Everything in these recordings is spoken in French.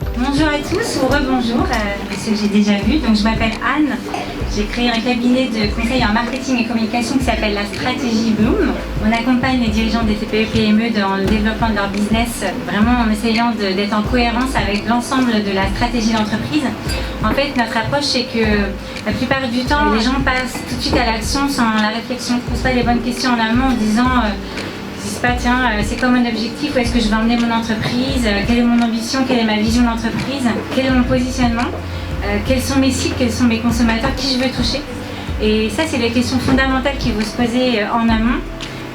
Bonjour à tous ou rebonjour à ceux que j'ai déjà vus. Donc, je m'appelle Anne. J'ai créé un cabinet de conseil en marketing et communication qui s'appelle la Stratégie Bloom. On accompagne les dirigeants des TPE-PME dans le développement de leur business, vraiment en essayant d'être en cohérence avec l'ensemble de la stratégie d'entreprise. En fait, notre approche, c'est que la plupart du temps, les gens passent tout de suite à l'action sans la réflexion, ne posent pas les bonnes questions en amont en disant je dis pas tiens, c'est quoi mon objectif, où est-ce que je vais emmener mon entreprise, quelle est mon ambition, quelle est ma vision d'entreprise, quel est mon positionnement, quels sont mes cibles, quels sont mes consommateurs, qui je veux toucher. Et ça, c'est les questions fondamentales qu'il faut se poser en amont.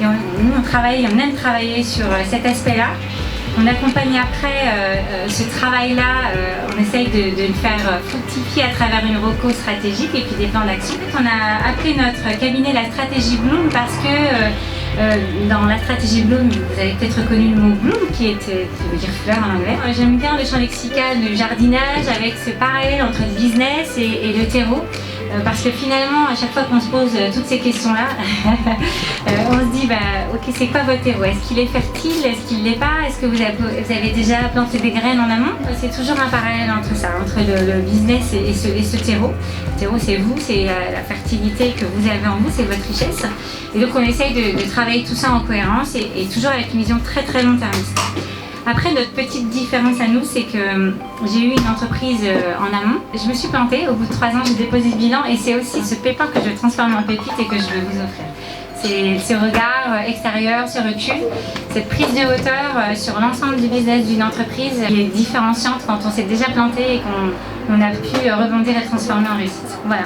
Et nous, on aime travailler sur cet aspect-là. On accompagne après ce travail-là, on essaye de le faire fructifier à travers une reco stratégique et puis des plans d'action. On a appelé notre cabinet la Stratégie Bloom parce que dans la Stratégie Bloom, vous avez peut-être reconnu le mot bloom qui veut dire fleur en anglais. J'aime bien le champ lexical du jardinage avec ce parallèle entre le business et le terreau. Parce que finalement, à chaque fois qu'on se pose toutes ces questions-là, on se dit, ok, c'est quoi votre terreau? Est-ce qu'il est fertile? Est-ce qu'il ne l'est pas? Est-ce que vous avez déjà planté des graines en amont? C'est toujours un parallèle entre ça, entre le business et ce terreau. Le terreau, c'est vous, c'est la fertilité que vous avez en vous, c'est votre richesse. Et donc, on essaye de travailler tout ça en cohérence et toujours avec une vision très très long-termiste. Après, notre petite différence à nous, c'est que j'ai eu une entreprise en amont. Je me suis plantée, au bout de 3 ans, j'ai déposé le bilan et c'est aussi ce pépin que je transforme en pépite et que je veux vous offrir. C'est ce regard extérieur, ce recul, cette prise de hauteur sur l'ensemble du business d'une entreprise qui est différenciante quand on s'est déjà planté et qu'on a pu rebondir et transformer en réussite. Voilà.